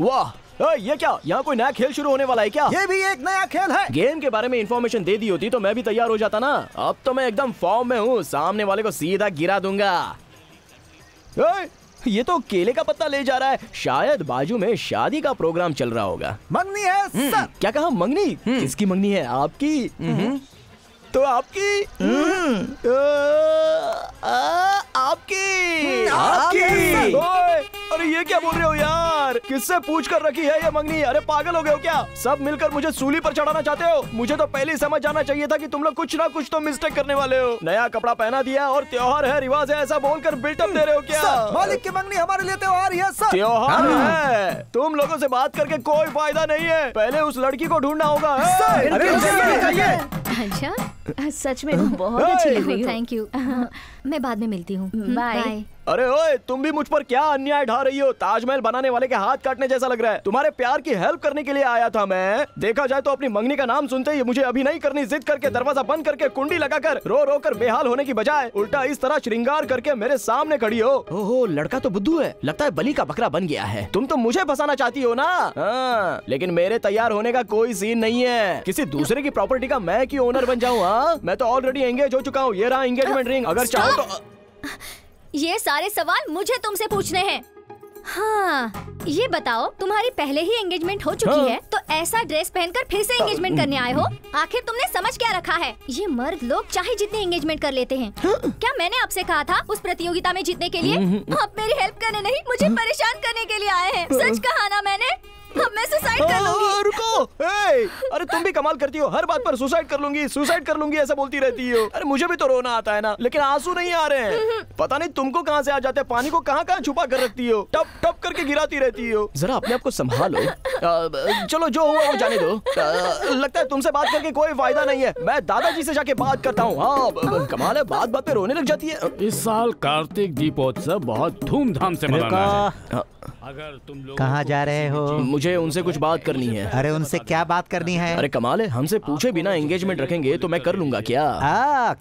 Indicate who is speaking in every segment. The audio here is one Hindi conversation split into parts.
Speaker 1: वाह, ये क्या? यहाँ कोई नया खेल शुरू होने वाला है क्या?
Speaker 2: ये भी एक नया खेल है।
Speaker 1: गेम के बारे में इंफॉर्मेशन दे दी होती तो मैं भी तैयार हो जाता ना। अब तो मैं एकदम फॉर्म में हूँ, सामने वाले को सीधा गिरा दूंगा। ये तो केले का पत्ता ले जा रहा है। शायद बाजू में शादी का प्रोग्राम चल रहा होगा।
Speaker 2: मंगनी है सर।
Speaker 1: क्या कहा? मंगनी? किसकी मंगनी है? आपकी? तो आपकी? आपकी? अरे ये क्या बोल रहे हो यार? किससे पूछ कर रखी है ये मंगनी? अरे पागल हो गए हो क्या? सब मिलकर मुझे सूली पर चढ़ाना चाहते हो? मुझे तो पहले ही समझ जाना चाहिए था कि तुम लोग कुछ ना कुछ तो मिस्टेक करने वाले हो। नया कपड़ा पहना दिया और त्योहार है, रिवाज है, ऐसा बोलकर बिल्टअप दे रहे हो क्या?
Speaker 2: मालिक की मंगनी हमारे लिए त्योहार ही है सर।
Speaker 1: त्योहार है? तुम लोगों से बात करके कोई फायदा नहीं है। पहले उस लड़की को ढूंढना होगा।
Speaker 3: अच्छा, सच में तुम बहुत अच्छी लग रही हो। Thank you. मैं बाद में मिलती हूँ। बाय।
Speaker 1: अरे ओए, तुम भी मुझ पर क्या अन्याय ढा रही हो? ताजमहल बनाने वाले के हाथ काटने जैसा लग रहा है। तुम्हारे प्यार की हेल्प करने के लिए आया था मैं। देखा जाए तो अपनी मंगनी का नाम सुनते ही मुझे अभी नहीं करनी जिद करके दरवाजा बंद करके कुंडी लगाकर रो रो कर बेहाल होने की बजाय उल्टा इस तरह श्रृंगार करके मेरे सामने खड़ी हो। ओहो, लड़का तो बुद्धू है, लगता है बलि का बकरा बन गया है। तुम तो मुझे फंसाना चाहती हो ना? हाँ, लेकिन मेरे तैयार होने का कोई सीन नहीं है। किसी दूसरे की प्रॉपर्टी का मैं क्यों ओनर बन जाऊँ? हाँ, मैं तो ऑलरेडी एंगेज हो चुका हूँ। ये रहा एंगेजमेंट रिंग। अगर चाहो तो
Speaker 3: ये सारे सवाल मुझे तुमसे पूछने हैं। हाँ, ये बताओ, तुम्हारी पहले ही एंगेजमेंट हो चुकी है तो ऐसा ड्रेस पहनकर फिर से एंगेजमेंट करने आए हो? आखिर तुमने समझ क्या रखा है? ये मर्द लोग चाहे जितने एंगेजमेंट कर लेते हैं। क्या मैंने आपसे कहा था उस प्रतियोगिता में जीतने के लिए? आप मेरी हेल्प करने नहीं, मुझे परेशान करने के लिए आए हैं। सच कहा ना मैंने? अब मैं सुसाइड कर लूंगी।
Speaker 1: रुको, अरे तुम भी कमाल करती हो, हर बात पर सुसाइड कर लूंगी ऐसा बोलती रहती हो। अरे मुझे भी तो रोना आता है ना, लेकिन आंसू नहीं आ रहे हैं। पता नहीं तुमको कहाँ से आ जाते हैं। पानी को कहाँ कहाँ छुपा कर रखती हो, टप टप करके गिराती रहती हो। जरा अपने आप को संभालो। चलो जो हुआ वो जाने दो। लगता है तुमसे बात करके कोई फायदा नहीं है। मैं दादाजी से जाके बात करता हूँ। हाँ, कमाल है, बात बात पे रोने लग जाती है।
Speaker 4: इस साल कार्तिक दीपोत्सव बहुत धूमधाम से मनाना है।
Speaker 2: अगर तुम लोग कहाँ जा रहे हो?
Speaker 1: मुझे उनसे कुछ बात करनी है।
Speaker 2: अरे उनसे क्या बात करनी है?
Speaker 1: अरे कमाल है, हमसे पूछे बिना एंगेजमेंट रखेंगे तो मैं कर लूंगा क्या?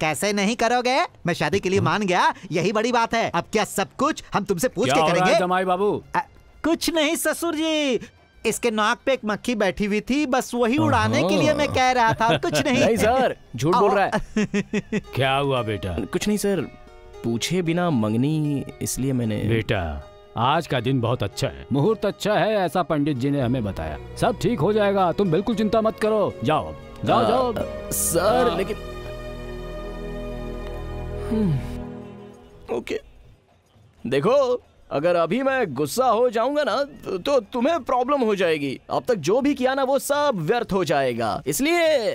Speaker 2: कैसे नहीं करोगे? मैं शादी के लिए मान गया, यही बड़ी बात है। अब क्या सब कुछ हम तुमसे पूछ के करेंगे?
Speaker 4: जमाई बाबू,
Speaker 2: कुछ नहीं ससुर जी, इसके नाक पे एक मक्खी बैठी हुई थी, बस वही उड़ाने के लिए मैं कह रहा था, कुछ नहीं।
Speaker 1: नहीं सर, झूठ बोल रहा है।
Speaker 4: क्या हुआ बेटा?
Speaker 1: कुछ नहीं सर, पूछे बिना मंगनी इसलिए मैंने।
Speaker 4: बेटा, आज का दिन बहुत अच्छा है, मुहूर्त अच्छा है, ऐसा पंडित जी ने हमें बताया। सब ठीक हो जाएगा, तुम बिल्कुल चिंता मत करो। जाओ जाओ जाओ।
Speaker 1: सर लेकिन ओके, देखो अगर अभी मैं गुस्सा हो जाऊंगा ना तो तुम्हें प्रॉब्लम हो जाएगी। अब तक जो भी किया ना वो सब व्यर्थ हो जाएगा। इसलिए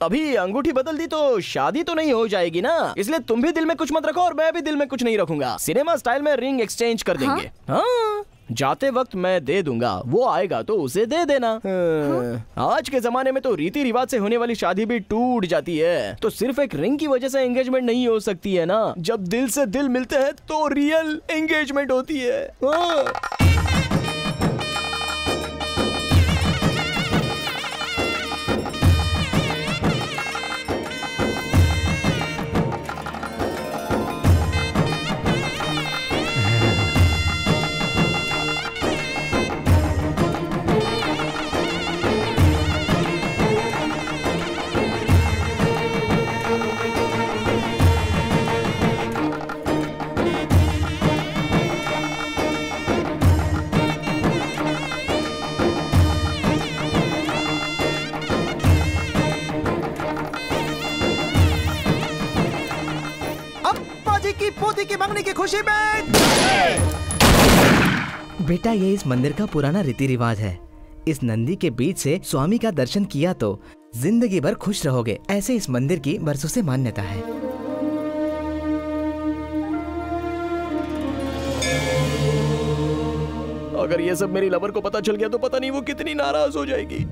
Speaker 1: अभी अंगूठी बदल दी तो शादी तो नहीं हो जाएगी ना। इसलिए तुम भी दिल में कुछ मत रखो और मैं भी दिल में कुछ नहीं रखूंगा। सिनेमा स्टाइल में रिंग एक्सचेंज कर देंगे। हाँ, जाते वक्त मैं दे दूंगा, वो आएगा तो उसे दे देना। आज के जमाने में तो रीति रिवाज से होने वाली शादी भी टूट जाती है, तो सिर्फ एक रिंग की वजह से एंगेजमेंट नहीं हो सकती है ना। जब दिल से दिल मिलते हैं तो रियल एंगेजमेंट होती है।
Speaker 2: पोती की मंगनी की खुशी में।
Speaker 5: बेटा, ये इस मंदिर का पुराना रीति रिवाज है। इस नंदी के बीच से स्वामी का दर्शन किया तो जिंदगी भर खुश रहोगे, ऐसे इस मंदिर की बरसों से मान्यता है।
Speaker 1: अगर ये सब मेरी लवर को पता चल गया तो पता नहीं वो कितनी नाराज हो जाएगी।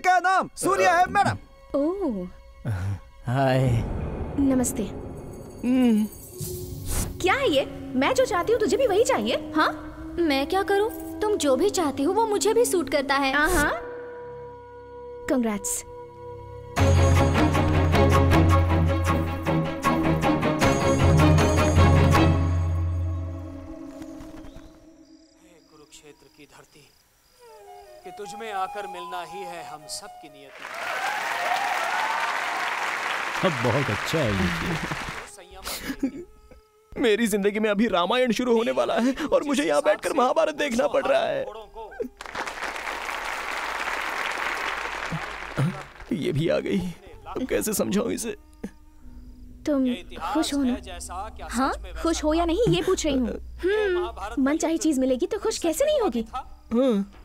Speaker 6: का नाम सूर्या है मैडम।
Speaker 7: ओह
Speaker 5: हाय।
Speaker 7: नमस्ते। क्या है ये? मैं जो चाहती हूँ तुझे भी वही चाहिए? हाँ
Speaker 3: मैं क्या करूँ? तुम जो भी चाहती हो वो मुझे भी सूट करता है।
Speaker 7: हाँ कंग्रेट्स।
Speaker 8: कुरुक्षेत्र की धरती कि तुझ में आकर मिलना ही है हम सब की नियति।
Speaker 4: अब बहुत अच्छा है ये।
Speaker 1: मेरी जिंदगी में अभी रामायण शुरू होने वाला है और मुझे यहाँ बैठकर महाभारत देखना पड़ रहा है। ये भी आ गई, अब कैसे समझाऊं इसे?
Speaker 7: तुम खुश हो ना? हाँ खुश हो या नहीं ये पूछ रही हूँ। मन चाही चीज मिलेगी तो खुश कैसे नहीं होगी?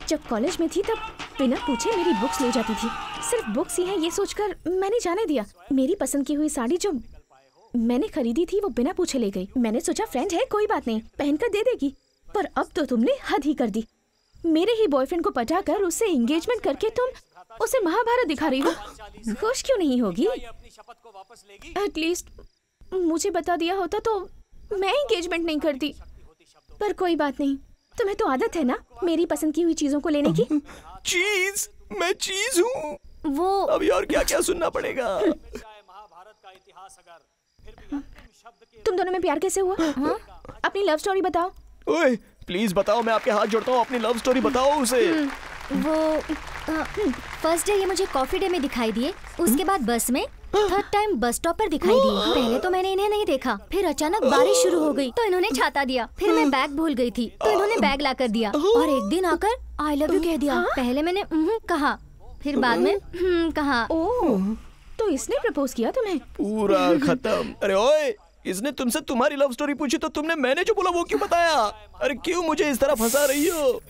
Speaker 7: जब कॉलेज में थी तब बिना पूछे मेरी बुक्स ले जाती थी। सिर्फ बुक्स ही है ये सोचकर मैंने जाने दिया। मेरी पसंद की हुई साड़ी जो मैंने खरीदी थी वो बिना पूछे ले गई। मैंने सोचा फ्रेंड है कोई बात नहीं पहनकर दे देगी, पर अब तो तुमने हद ही कर दी। मेरे ही बॉयफ्रेंड को पटाकर उससे एंगेजमेंट करके तुम उसे महाभारत दिखा रही हो। खुश क्यों नहीं होगी? एटलीस्ट मुझे बता दिया होता तो मैं एंगेजमेंट नहीं करती। पर कोई बात नहीं, तुम्हें तो आदत है ना मेरी पसंद की हुई चीजों को लेने की।
Speaker 1: चीज? मैं चीज हूँ?
Speaker 3: वो
Speaker 1: अभी और क्या क्या सुनना पड़ेगा?
Speaker 7: तुम दोनों में प्यार कैसे हुआ? हाँ? अपनी लव स्टोरी बताओ।
Speaker 1: ओए प्लीज बताओ, मैं आपके हाथ जोड़ता हूँ, अपनी लव स्टोरी बताओ उसे।
Speaker 3: वो फर्स्ट डे ये मुझे कॉफी डे में दिखाई दिए, उसके बाद बस में, थर्ड टाइम बस स्टॉप पर दिखाई दिए। पहले तो मैंने इन्हें नहीं देखा, फिर अचानक बारिश शुरू हो गई तो इन्होंने छाता दिया। फिर मैं बैग भूल गई थी तो इन्होंने बैग ला कर दिया और एक दिन आकर आई लव यू कह दिया। पहले मैंने कहा, फिर बाद में कहा।
Speaker 7: ओह तो इसने प्रपोज किया तुम्हें?
Speaker 1: पूरा खत्म। अरे ओए, इसने तुमसे तुम्हारी लव स्टोरी पूछी तो तुमने मैंने जो बोला वो क्यों बताया? अरे क्यों मुझे इस तरह फंसा रही हो?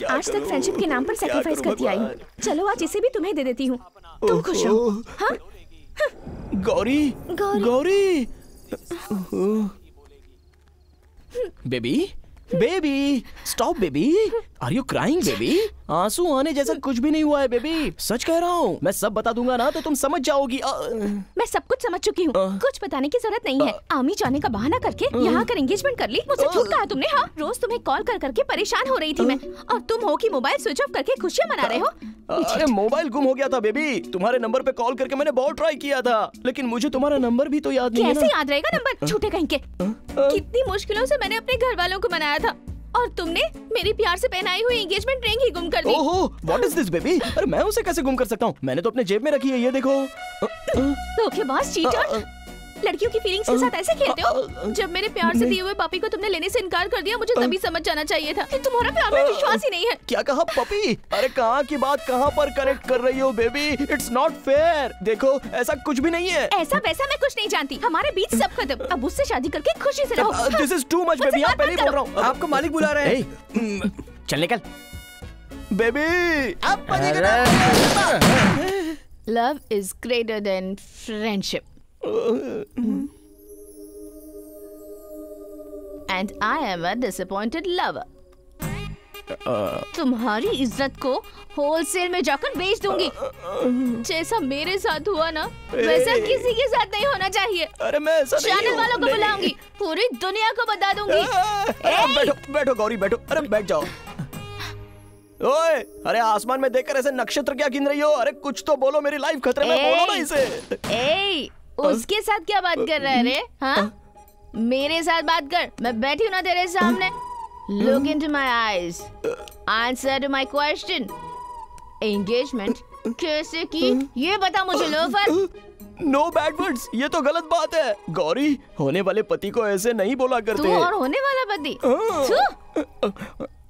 Speaker 7: आज तक फ्रेंडशिप के नाम पर सैक्रिफाइस करती आई हूँ। चलो आज इसे भी तुम्हें दे देती हूँ, तुम खुश रहो। हाँ?
Speaker 1: Gauri Gauri baby baby stop baby, are you crying baby? आंसू आने जैसा कुछ भी नहीं हुआ है बेबी, सच कह रहा हूँ। मैं सब बता दूंगा ना तो तुम समझ जाओगी।
Speaker 7: मैं सब कुछ समझ चुकी हूँ, कुछ बताने की जरूरत नहीं है। आमी जाने का बहाना करके यहाँ कर एंगेजमेंट कर ली। मुझसे झूठ कहा तुमने। हाँ रोज तुम्हें कॉल कर करके परेशान हो रही थी मैं, और तुम हो कि मोबाइल स्विच ऑफ करके खुशियाँ मना रहे हो।
Speaker 1: अरे मोबाइल गुम हो गया था बेबी, तुम्हारे नंबर पे कॉल करके मैंने बहुत ट्राई किया था, लेकिन मुझे तुम्हारा नंबर भी तो याद नहीं है ना।
Speaker 7: कैसे याद रहेगा नंबर, झूठे कहीं के। कितनी मुश्किलों से मैंने अपने घर वालों को मनाया था और तुमने मेरी प्यार से पहनाई हुई एंगेजमेंट रिंग ही गुम कर दी।
Speaker 1: ओहो, व्हाट इज दिस बेबी? अरे मैं उसे कैसे गुम कर सकता हूँ? मैंने तो अपने जेब में रखी है, ये देखो।
Speaker 7: धोखेबाज, चीटर, लड़कियों की फीलिंग्स के साथ ऐसे खेलते हो? जब मेरे प्यार से दिए हुए पपी को तुमने लेने से इनकार कर दिया, मुझे तभी समझ जाना चाहिए था कि तुम्हारा प्यार में विश्वास ही नहीं है।
Speaker 1: क्या कहा पपी? अरे कहाँ की बात कहाँ पर करेक्ट कर रही हो बेबी? It's not fair. देखो ऐसा कुछ भी नहीं है।
Speaker 7: ऐसा वैसा मैं कुछ नहीं जानती, हमारे बीच सब खत्म। अब उससे शादी करके खुशी से रहो।
Speaker 1: This is too much baby, आप पहले ही बोल रहा हूँ।
Speaker 6: आपको मालिक बुला रहे हैं।
Speaker 1: चल निकल baby.
Speaker 7: Love is greater than friendship and I am a disappointed lover. तुम्हारी इज्जत को होलसेल में जाकर बेच दूंगी। जैसा मेरे साथ हुआ ना वैसा किसी के साथ नहीं होना चाहिए।
Speaker 1: अरे मैं ऐसा नहीं
Speaker 7: चैनल
Speaker 1: हूँ।
Speaker 7: वालों को बुलाऊंगी, पूरी दुनिया को बता दूंगी।
Speaker 1: बैठो बैठो गौरी बैठो। अरे बैठ जाओ। ओए, अरे आसमान में देखकर ऐसे नक्षत्र क्या गिन रही हो? अरे कुछ तो बोलो, मेरी लाइफ खतरे में। बोलो ना इसे।
Speaker 7: उसके साथ क्या बात कर रहे रे? हाँ मेरे साथ बात कर, मैं बैठी हूँ ना तेरे सामने। Look into my eyes, answer to my question. Engagement कैसे की ये बता मुझे लोफर।
Speaker 1: No bad words, ये तो गलत बात है गौरी। होने वाले पति को ऐसे नहीं बोला करते।
Speaker 7: तू और होने वाला पति?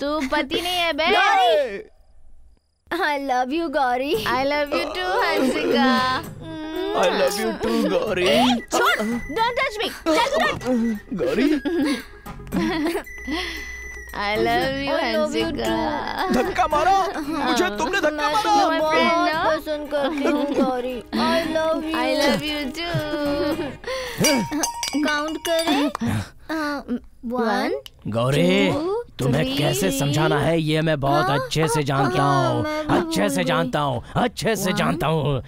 Speaker 7: तू पति नहीं है बे।
Speaker 3: I love you Gauri.
Speaker 7: I love you too Hansika.
Speaker 1: I love you too Gauri.
Speaker 7: छोड़, don't touch me,
Speaker 1: Gauri.
Speaker 7: I love you Hansika.
Speaker 1: धक्का मारा मुझे, तुमने धक्का मारा।
Speaker 3: बहुत पसंद करती हूँ Gauri. I love you।
Speaker 7: I love you too।
Speaker 3: Count करें। 1
Speaker 5: गौरी
Speaker 3: 2
Speaker 4: तुम्हें कैसे समझाना है ये मैं बहुत अच्छे से जानता हूँ, अच्छे से जानता हूँ, अच्छे से जानता हूँ।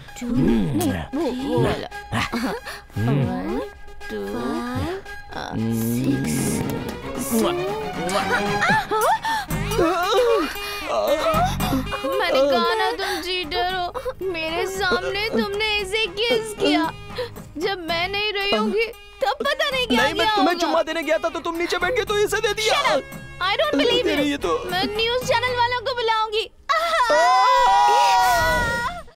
Speaker 7: मैंने कहा ना तुम चीटर हो। मेरे सामने तुमने इसे किस किया। जब मैं नहीं रही होंगी तब पता नहीं क्या
Speaker 1: नहीं, मैं
Speaker 7: किया
Speaker 1: तुम्हें
Speaker 7: होगा।
Speaker 1: चुम्मा देने गया था तो तुम नीचे बैठ के तो इसे दे दिया।
Speaker 7: I don't believe
Speaker 1: दे रही
Speaker 7: it।
Speaker 1: है तो
Speaker 7: मैं न्यूज़ चैनल वालों को बुलाऊंगी।